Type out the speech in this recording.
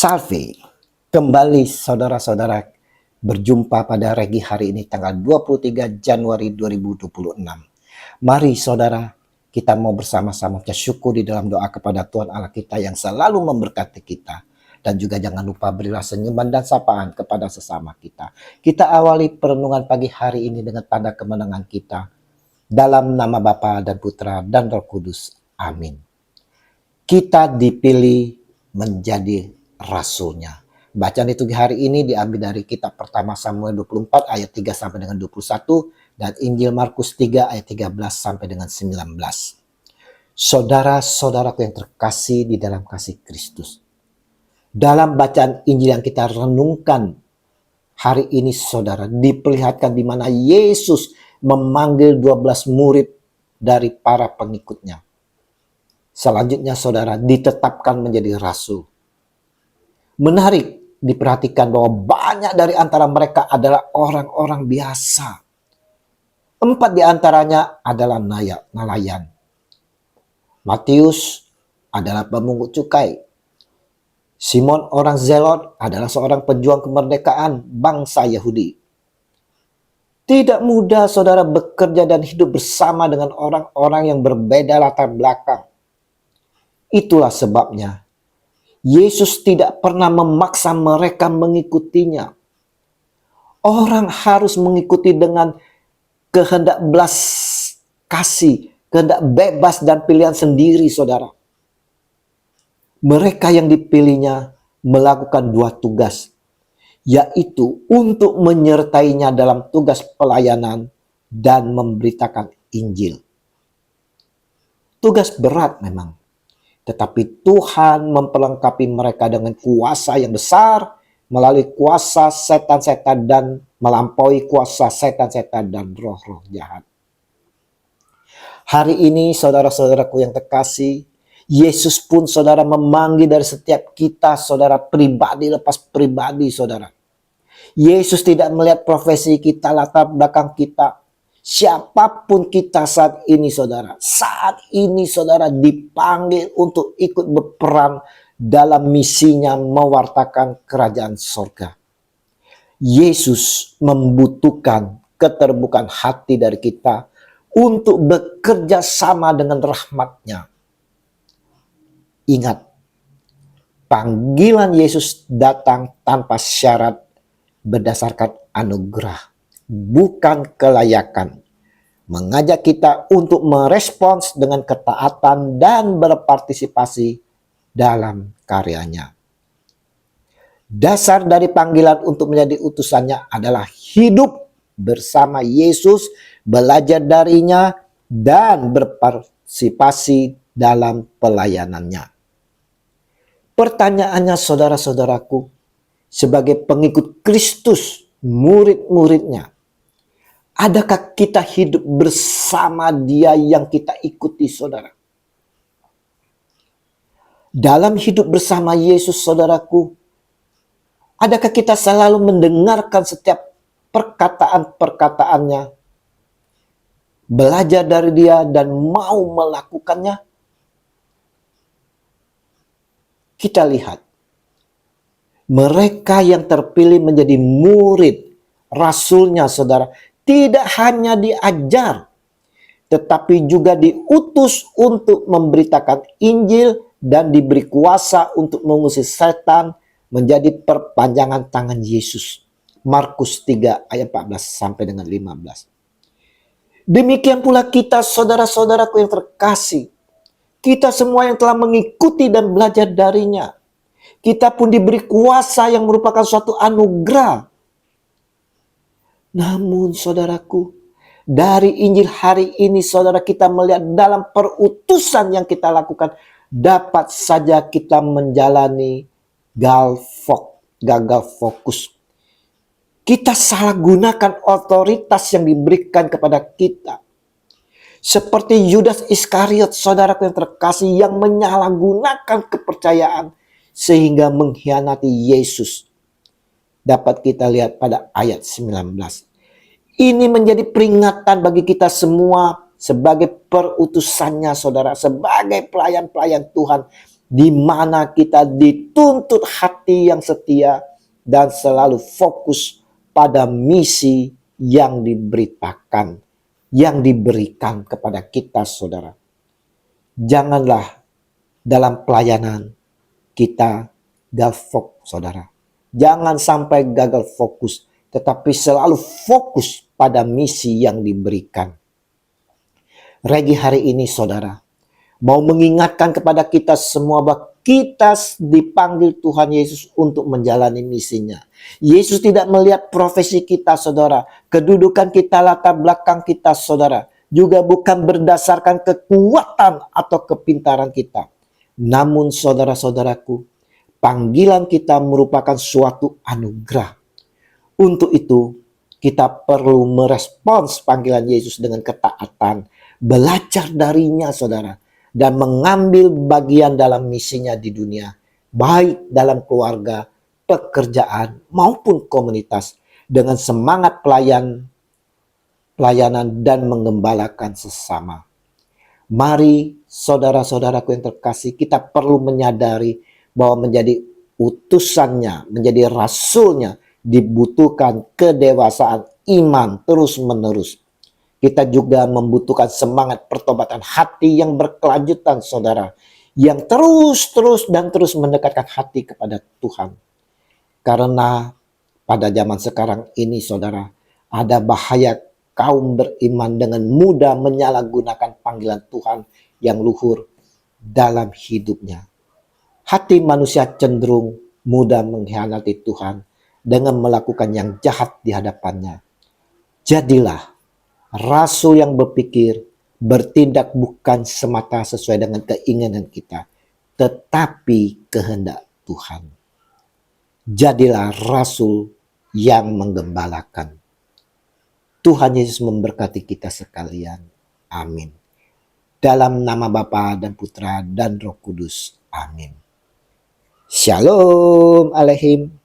Salve, kembali saudara-saudara berjumpa pada Regi hari ini tanggal 23 Januari 2026. Mari saudara, kita mau bersama-sama bersyukur di dalam doa kepada Tuhan Allah kita yang selalu memberkati kita. Dan juga jangan lupa berilah senyuman dan sapaan kepada sesama kita. Kita awali perenungan pagi hari ini dengan tanda kemenangan kita. Dalam nama Bapa dan Putra dan Roh Kudus. Amin. Kita dipilih menjadi rasulnya. Bacaan liturgi hari ini diambil dari kitab pertama Samuel 24 ayat 3 sampai dengan 21 dan Injil Markus 3 ayat 13 sampai dengan 19. Saudara-saudaraku yang terkasih di dalam kasih Kristus. Dalam bacaan Injil yang kita renungkan hari ini saudara, diperlihatkan di mana Yesus memanggil 12 murid dari para pengikutnya. Selanjutnya saudara ditetapkan menjadi rasul. Menarik diperhatikan bahwa banyak dari antara mereka adalah orang-orang biasa. 4 di antaranya adalah nelayan. Matius adalah pemungut cukai. Simon orang Zelot adalah seorang pejuang kemerdekaan bangsa Yahudi. Tidak mudah saudara bekerja dan hidup bersama dengan orang-orang yang berbeda latar belakang. Itulah sebabnya Yesus tidak pernah memaksa mereka mengikutinya. Orang harus mengikuti dengan kehendak belas kasih, kehendak bebas dan pilihan sendiri, saudara. Mereka yang dipilihnya melakukan 2 tugas, yaitu untuk menyertainya dalam tugas pelayanan dan memberitakan Injil. Tugas berat memang. Tetapi Tuhan memperlengkapi mereka dengan kuasa yang besar melalui kuasa setan-setan dan melampaui kuasa setan-setan dan roh-roh jahat. Hari ini saudara-saudaraku yang terkasih, Yesus pun saudara memanggil dari setiap kita saudara pribadi lepas pribadi saudara. Yesus tidak melihat profesi kita, latar belakang kita. Siapapun kita saat ini saudara dipanggil untuk ikut berperan dalam misinya mewartakan kerajaan sorga. Yesus membutuhkan keterbukaan hati dari kita untuk bekerja sama dengan rahmat-Nya. Ingat, panggilan Yesus datang tanpa syarat berdasarkan anugerah, bukan kelayakan. Mengajak kita untuk merespons dengan ketaatan dan berpartisipasi dalam karyanya. Dasar dari panggilan untuk menjadi utusannya adalah hidup bersama Yesus, belajar darinya, dan berpartisipasi dalam pelayanannya. Pertanyaannya saudara-saudaraku, sebagai pengikut Kristus, murid-muridnya, adakah kita hidup bersama Dia yang kita ikuti, saudara? Dalam hidup bersama Yesus, saudaraku, adakah kita selalu mendengarkan setiap perkataan-perkataannya, belajar dari Dia dan mau melakukannya? Kita lihat, mereka yang terpilih menjadi murid rasulnya, saudara, tidak hanya diajar, tetapi juga diutus untuk memberitakan Injil dan diberi kuasa untuk mengusir setan, menjadi perpanjangan tangan Yesus. Markus 3 ayat 14 sampai dengan 15. Demikian pula kita saudara-saudaraku yang terkasih. Kita semua yang telah mengikuti dan belajar darinya. Kita pun diberi kuasa yang merupakan suatu anugerah. Namun saudaraku, dari Injil hari ini saudara kita melihat dalam perutusan yang kita lakukan, dapat saja kita menjalani gagal fokus. Kita salah gunakan otoritas yang diberikan kepada kita. Seperti Yudas Iskariot, saudaraku yang terkasih, yang menyalahgunakan kepercayaan sehingga mengkhianati Yesus. Dapat kita lihat pada ayat 19. Ini menjadi peringatan bagi kita semua sebagai perutusannya, saudara, sebagai pelayan-pelayan Tuhan di mana kita dituntut hati yang setia dan selalu fokus pada misi yang diberitakan, yang diberikan kepada kita, saudara. Janganlah dalam pelayanan kita gagal, saudara. Jangan sampai gagal fokus, tetapi selalu fokus pada misi yang diberikan. Regi hari ini, saudara, mau mengingatkan kepada kita semua bahwa kita dipanggil Tuhan Yesus untuk menjalani misinya. Yesus tidak melihat profesi kita, saudara, kedudukan kita, latar belakang kita, saudara, juga bukan berdasarkan kekuatan atau kepintaran kita. Namun saudara-saudaraku, panggilan kita merupakan suatu anugerah. Untuk itu, kita perlu merespons panggilan Yesus dengan ketaatan, belajar darinya, saudara, dan mengambil bagian dalam misinya di dunia, baik dalam keluarga, pekerjaan, maupun komunitas, dengan semangat pelayanan dan menggembalakan sesama. Mari saudara-saudaraku yang terkasih, kita perlu menyadari bahwa menjadi utusannya, menjadi rasulnya, dibutuhkan kedewasaan iman terus-menerus. Kita juga membutuhkan semangat pertobatan hati yang berkelanjutan, saudara, yang terus mendekatkan hati kepada Tuhan. Karena pada zaman sekarang ini, saudara, ada bahaya kaum beriman dengan mudah menyalahgunakan panggilan Tuhan yang luhur dalam hidupnya. Hati manusia cenderung mudah mengkhianati Tuhan dengan melakukan yang jahat di hadapannya. Jadilah rasul yang berpikir, bertindak bukan semata sesuai dengan keinginan kita, tetapi kehendak Tuhan. Jadilah rasul yang menggembalakan. Tuhan Yesus memberkati kita sekalian. Amin. Dalam nama Bapa dan Putra dan Roh Kudus. Amin. Shalom Aleihim.